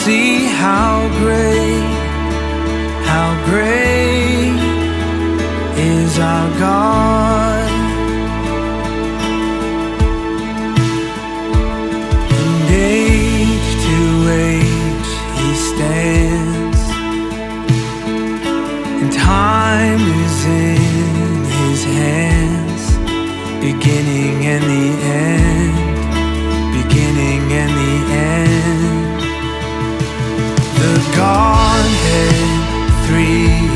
see how great is our God. And age to age He stands, and time is in His hands, beginning and the end, beginning and the end. The Godhead, three